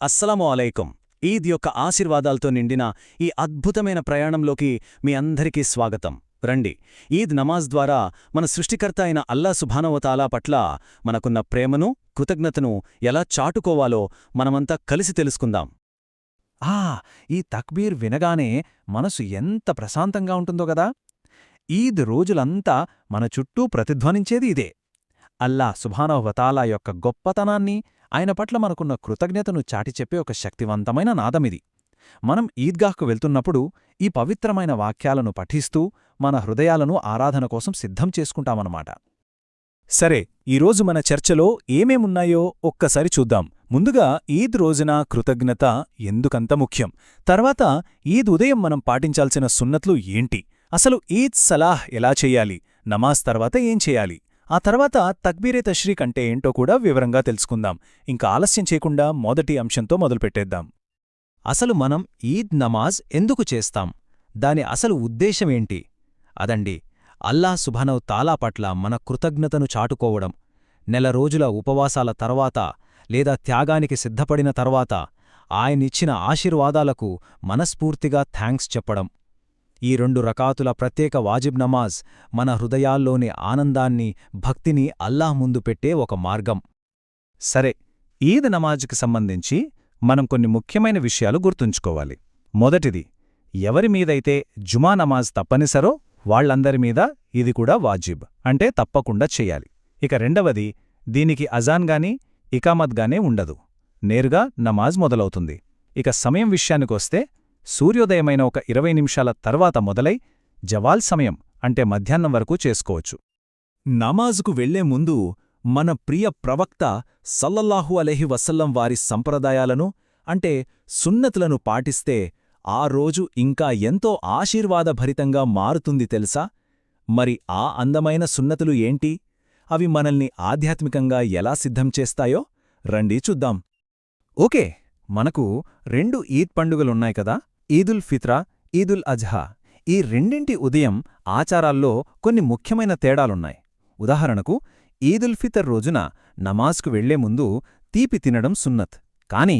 అస్సలాము అలైకుం. ఈద్ యొక్క ఆశీర్వాదాలతో నిండిన ఈ అద్భుతమైన ప్రయాణంలోకి మీ అందరికీ స్వాగతం. రండి, ఈద్ నమాజ్ ద్వారా మన సృష్టికర్త అయిన అల్లా సుబ్హానహు పట్ల మనకున్న ప్రేమను, కృతజ్ఞతను ఎలా చాటుకోవాలో మనమంతా కలిసి తెలుసుకుందాం. ఆ ఈ తక్బీర్ వినగానే మనసు ఎంత ప్రశాంతంగా ఉంటుందో గదా. ఈద్ రోజులంతా మన చుట్టూ ప్రతిధ్వనించేది ఇదే. అల్లా సుబ్హానహు యొక్క గొప్పతనాన్ని, ఆయన పట్ల మనకున్న కృతజ్ఞతను చాటిచెప్పే ఒక శక్తివంతమైన నాదమిది. మనం ఈద్గాహ్కు వెళ్తున్నప్పుడు ఈ పవిత్రమైన వాక్యాలను పఠిస్తూ మన హృదయాలను ఆరాధన కోసం సిద్ధం చేసుకుంటామన్నమాట. సరే, ఈరోజు మన చర్చలో ఏమేమున్నాయో ఒక్కసారి చూద్దాం. ముందుగా ఈద్ రోజున కృతజ్ఞత ఎందుకంత ముఖ్యం, తర్వాత ఈద్ ఉదయం మనం పాటించాల్సిన సున్నత్లు ఏంటి, అసలు ఈద్ సలాహ్ ఎలా చెయ్యాలి, నమాజ్ తర్వాత ఏం చేయాలి, ఆ తర్వాత తక్బీరే తష్రీక్ అంటే ఏంటో కూడా వివరంగా తెలుసుకుందాం. ఇంకా ఆలస్యం చేయకుండా మొదటి అంశంతో మొదలుపెట్టేద్దాం. అసలు మనం ఈద్ నమాజ్ ఎందుకు చేస్తాం, దాని అసలు ఉద్దేశమేంటి? అదండి, అల్లాహ్ సుబ్హానహు పట్ల మన కృతజ్ఞతను చాటుకోవడం. నెల రోజుల ఉపవాసాల తర్వాత లేదా త్యాగానికి సిద్ధపడిన తర్వాత ఆయనిచ్చిన ఆశీర్వాదాలకు మనస్ఫూర్తిగా థాంక్స్ చెప్పడం. ఈ 2 రకాతుల ప్రత్యేక వాజిబ్ నమాజ్ మన హృదయాల్లోని ఆనందాన్ని, భక్తిని అల్లాహ్ ముందు పెట్టే ఒక మార్గం. సరే, ఈద్ నమాజ్కి సంబంధించి మనం కొన్ని ముఖ్యమైన విషయాలు గుర్తుంచుకోవాలి. మొదటిది, ఎవరి మీదైతే జుమా నమాజ్ తప్పనిసరో వాళ్లందరి మీద ఇది కూడా వాజిబ్, అంటే తప్పకుండా చెయ్యాలి. ఇక రెండవది, దీనికి అజాన్ గానీ ఇకామత్ గానీ ఉండదు, నేరుగా నమాజ్ మొదలవుతుంది. ఇక సమయం విషయానికొస్తే సూర్యోదయమైన ఒక 20 నిమిషాల తర్వాత మొదలై జవాల్ సమయం అంటే మధ్యాహ్నం వరకు చేసుకోవచ్చు. నమాజుకు వెళ్లే ముందు మన ప్రియ ప్రవక్త సల్లల్లాహు అలైహి వసల్లం వారి సంప్రదాయాలను అంటే సున్నతులను పాటిస్తే ఆ రోజు ఇంకా ఎంతో ఆశీర్వాదభరితంగా మారుతుంది తెలుసా? మరి ఆ అందమైన సున్నతులు ఏంటి? అవి మనల్ని ఆధ్యాత్మికంగా ఎలా సిద్ధం చేస్తాయో రండి చూద్దాం. ఓకే, మనకు 2 ఈద్ పండుగలున్నాయి కదా, ఈదుల్ ఫిత్రా, ఈదుల్ అజ్హా. ఈ రెండింటి ఉదయం ఆచారాల్లో కొన్ని ముఖ్యమైన తేడాలున్నాయి. ఉదాహరణకు, ఈదుల్ ఫితర్ రోజున నమాజ్కు వెళ్లే ముందు తీపి తినడం సున్నత్, కాని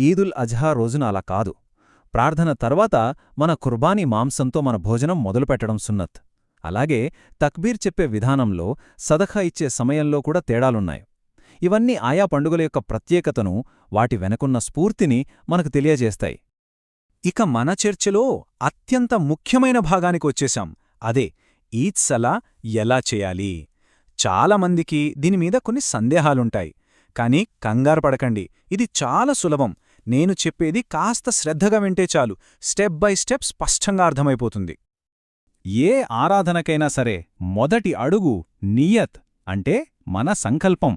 ఈదుల్ అజ్హా రోజున అలా కాదు. ప్రార్థన తర్వాత మన కుర్బానీ మాంసంతో మన భోజనం మొదలుపెట్టడం సున్నత్. అలాగే తక్బీర్ చెప్పే విధానంలో, సదఖా ఇచ్చే సమయంలో కూడా తేడాలున్నాయి. ఇవన్నీ ఆయా పండుగల యొక్క ప్రత్యేకతను, వాటి వెనకున్న స్ఫూర్తిని మనకు తెలియజేస్తాయి. ఇక మన చర్చలో అత్యంత ముఖ్యమైన భాగానికొచ్చేశాం. అదే ఈద్ సలా ఎలా చేయాలి. చాలామందికి దీనిమీద కొన్ని సందేహాలుంటాయి. కాని కంగారుపడకండి, ఇది చాలా సులభం. నేను చెప్పేది కాస్త శ్రద్ధగా వింటే చాలు, స్టెప్ బై స్టెప్ స్పష్టంగా అర్థమైపోతుంది. ఏ ఆరాధనకైనా సరే మొదటి అడుగు నియత్, అంటే మన సంకల్పం.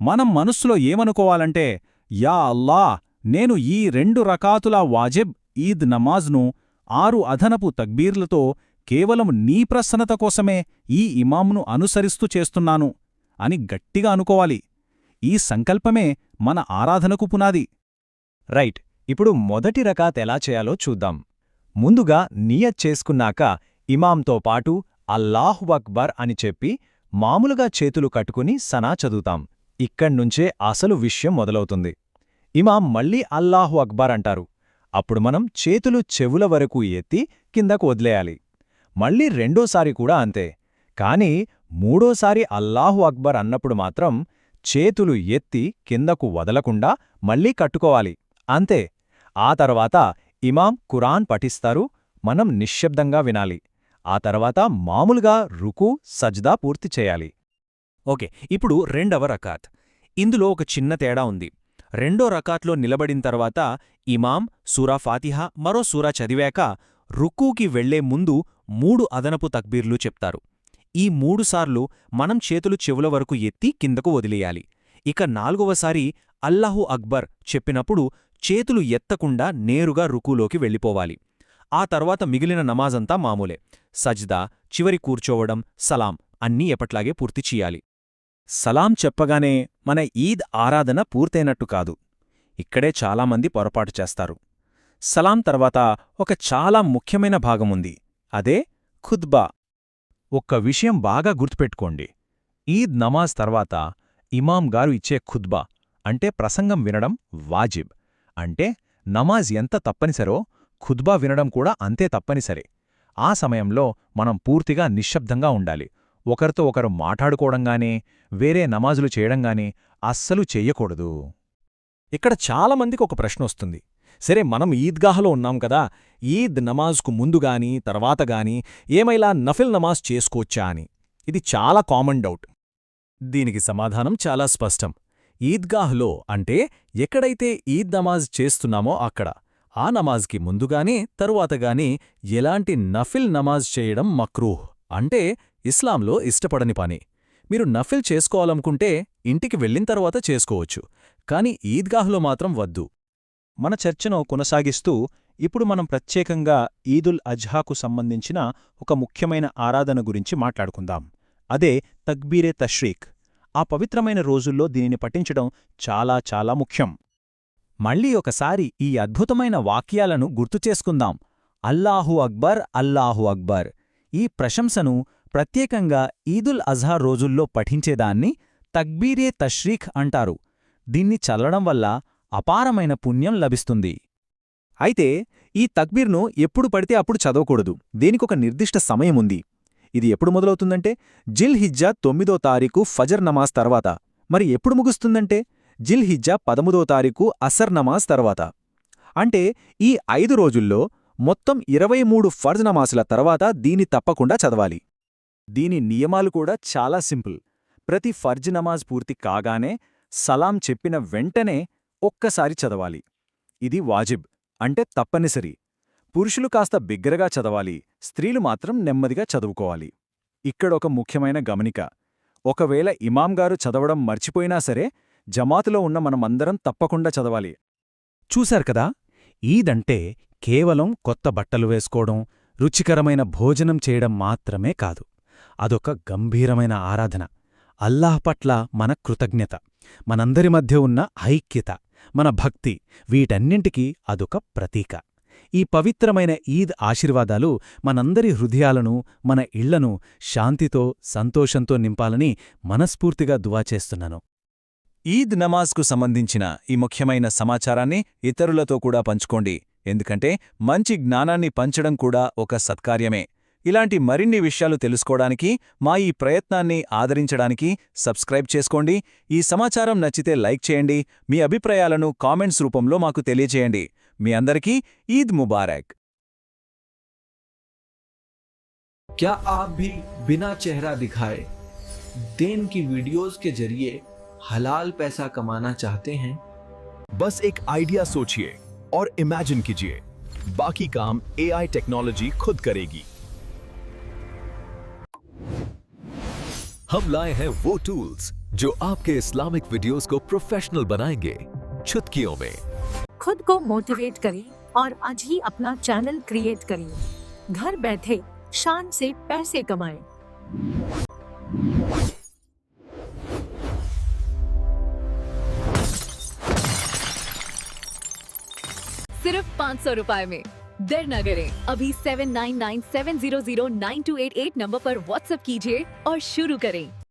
మనం మనస్సులో ఏమనుకోవాలంటే, యా అల్లా, నేను ఈ 2 రకాతుల వాజిబ్ ఈద్ నమాజ్ను 6 అదనపు తక్బీర్లతో కేవలం నీ ప్రసన్నత కోసమే ఈ ఇమాంను అనుసరిస్తూ చేస్తున్నాను అని గట్టిగా అనుకోవాలి. ఈ సంకల్పమే మన ఆరాధనకు పునాది. రైట్, ఇప్పుడు మొదటి రకాత్ ఎలా చేయాలో చూద్దాం. ముందుగా నియత్ చేసుకున్నాక ఇమాంతో పాటు అల్లాహు అక్బర్ అని చెప్పి మామూలుగా చేతులు కట్టుకుని సనా చదువుతాం. ఇక్కడ్నుంచే అసలు విషయం మొదలవుతుంది. ఇమాం మళ్ళీ అల్లాహు అక్బర్ అంటారు. అప్పుడు మనం చేతులు చెవుల వరకు ఎత్తి కిందకు వదిలేయాలి. మళ్ళీ రెండోసారి కూడా అంతే. కాని మూడోసారి అల్లాహు అక్బర్ అన్నప్పుడు మాత్రం చేతులు ఎత్తి కిందకు వదలకుండా మళ్ళీ కట్టుకోవాలి. అంతే. ఆ తర్వాత ఇమాం ఖురాన్ పఠిస్తారు, మనం నిశ్శబ్దంగా వినాలి. ఆ తర్వాత మామూలుగా రుకు, సజ్దా పూర్తి చేయాలి. ఓకే, ఇప్పుడు రెండవ రకాత్. ఇందులో ఒక చిన్న తేడా ఉంది. రెండో రకాట్లో నిలబడిన తర్వాత ఇమాం సూరా ఫాతిహా మరో సూరా చదివాక రుక్కూకి వెళ్లే ముందు 3 అదనపు తక్బీర్లు చెప్తారు. ఈ 3 సార్లు మనం చేతులు చెవుల వరకు ఎత్తి కిందకు వదిలేయాలి. ఇక 4వసారి అల్లాహు అక్బర్ చెప్పినప్పుడు చేతులు ఎత్తకుండా నేరుగా రుకూలోకి వెళ్ళిపోవాలి. ఆ తర్వాత మిగిలిన నమాజంతా మామూలే. సజ్దా, చివరి కూర్చోవడం, సలాం అన్నీ ఎప్పట్లాగే పూర్తి చెయ్యాలి. సలాం చెప్పగానే మన ఈద్ ఆరాధన పూర్తయినట్టు కాదు. ఇక్కడే చాలామంది పొరపాటు చేస్తారు. సలాం తర్వాత ఒక చాలా ముఖ్యమైన భాగముంది, అదే ఖుత్బా. ఒక్క విషయం బాగా గుర్తుపెట్టుకోండి. ఈద్ నమాజ్ తర్వాత ఇమాం గారు ఇచ్చే ఖుత్బా అంటే ప్రసంగం వినడం వాజిబ్. అంటే నమాజ్ ఎంత తప్పనిసరో ఖుద్బా వినడం కూడా అంతే తప్పనిసరే. ఆ సమయంలో మనం పూర్తిగా నిశ్శబ్దంగా ఉండాలి. ఒకరితో ఒకరు మాట్లాడుకోవడంగానే, వేరే నమాజులు చేయడంగానే అస్సలు చెయ్యకూడదు. ఇక్కడ చాలామందికి ఒక ప్రశ్న వస్తుంది. సరే, మనం ఈద్గాహలో ఉన్నాం కదా, ఈద్ నమాజ్కు ముందుగాని తర్వాతగాని ఏమైనా నఫిల్ నమాజ్ చేసుకోవచ్చా అని. ఇది చాలా కామన్ డౌట్. దీనికి సమాధానం చాలా స్పష్టం. ఈద్గాహ్లో అంటే ఎక్కడైతే ఈద్ నమాజ్ చేస్తున్నామో అక్కడ ఆ నమాజ్కి ముందుగాని తరువాతగాని ఎలాంటి నఫిల్ నమాజ్ చేయడం మక్రూహ్, అంటే ఇస్లాంలో ఇష్టపడని పని. మీరు నఫిల్ చేసుకోవాలనుకుంటే ఇంటికి వెళ్ళిన తర్వాత చేసుకోవచ్చు, కాని ఈద్గాహ్లో మాత్రం వద్దు. మన చర్చను కొనసాగిస్తూ ఇప్పుడు మనం ప్రత్యేకంగా ఈదుల్ అజ్హాకు సంబంధించిన ఒక ముఖ్యమైన ఆరాధన గురించి మాట్లాడుకుందాం. అదే తక్బీరే తష్రీక్. ఆ పవిత్రమైన రోజుల్లో దీనిని పఠించడం చాలా చాలా ముఖ్యం. మళ్ళీ ఒకసారి ఈ అద్భుతమైన వాక్యాలను గుర్తుచేసుకుందాం. అల్లాహు అక్బర్, అల్లాహు అక్బర్. ఈ ప్రశంసను ప్రత్యేకంగా ఈదుల్ అజ్హా రోజుల్లో పఠించేదాన్ని తక్బీరే తష్రీక్ అంటారు. దీన్ని చల్లడం వల్ల అపారమైన పుణ్యం లభిస్తుంది. అయితే ఈ తక్బీర్ను ఎప్పుడు పడితే అప్పుడు చదవకూడదు. దీనికొక నిర్దిష్ట సమయముంది. ఇది ఎప్పుడు మొదలవుతుందంటే జిల్ హిజ్జా 9వ తారీఖు ఫజర్ నమాజ్ తర్వాత. మరి ఎప్పుడు ముగుస్తుందంటే జిల్ హిజ్జా 13వ తారీఖు అసర్ నమాజ్ తర్వాత. అంటే ఈ 5 రోజుల్లో మొత్తం 23 ఫర్జ్ నమాజుల తర్వాత దీన్ని తప్పకుండా చదవాలి. దీని నియమాలు కూడా చాలా సింపుల్. ప్రతి ఫర్జ్ నమాజ్ పూర్తి కాగానే సలాం చెప్పిన వెంటనే ఒక్కసారి చదవాలి. ఇది వాజిబ్, అంటే తప్పనిసరి. పురుషులు కాస్త బిగ్గరగా చదవాలి, స్త్రీలు మాత్రం నెమ్మదిగా చదువుకోవాలి. ఇక్కడొక ముఖ్యమైన గమనిక. ఒకవేళ ఇమాంగారు చదవడం మర్చిపోయినా సరే జమాతులో ఉన్న మనమందరం తప్పకుండా చదవాలి. చూశారు కదా, ఈదంటే కేవలం కొత్త బట్టలు వేసుకోవడం, రుచికరమైన భోజనం చేయడం మాత్రమే కాదు. అదొక గంభీరమైన ఆరాధన. అల్లాహ్ పట్ల మన కృతజ్ఞత, మనందరి మధ్య ఉన్న ఐక్యత, మన భక్తి, వీటన్నింటికీ అదొక ప్రతీక. ఈ పవిత్రమైన ఈద్ ఆశీర్వాదాలు మనందరి హృదయాలను, మన ఇళ్లను శాంతితో, సంతోషంతో నింపాలని మనస్ఫూర్తిగా దువా చేస్తున్నాను. ఈద్ నమాజ్కు సంబంధించిన ఈ ముఖ్యమైన సమాచారాన్ని ఇతరులతో కూడా పంచుకోండి. ఎందుకంటే మంచి జ్ఞానాన్ని పంచడం కూడా ఒక సత్కార్యమే. ఇలాంటి మరిన్ని విషయాలు తెలుసుకోవడానికి, మా ఈ ప్రయత్నాన్ని ఆదరించడానికి సబ్స్క్రైబ్ చేసుకోండి. ఈ సమాచారం నచ్చితే లైక్ చేయండి. మీ అభిప్రాయాలను కామెంట్స్ రూపంలో మాకు తెలియజేయండి. మీ అందరికీ ఈద్ ముబారక్. क्या आप भी बिना चेहरा दिखाए देन की वीडियोस के जरिए हलाल पैसा कमाना चाहते हैं? बस एक आइडिया सोचिए और इमेजिन कीजिए, बाकी काम एआई टेक्नोलॉजी खुद करेगी। हम लाए हैं वो टूल्स जो आपके इस्लामिक वीडियोस को प्रोफेशनल बनाएंगे, चुटकियों में। खुद को मोटिवेट करें और आज ही अपना चैनल क्रिएट करिए। घर बैठे शान से पैसे कमाएं। सिर्फ 500 रुपए में। देर न करें, अभी 7997009288 नंबर पर व्हाट्सएप कीजिए और शुरू करें।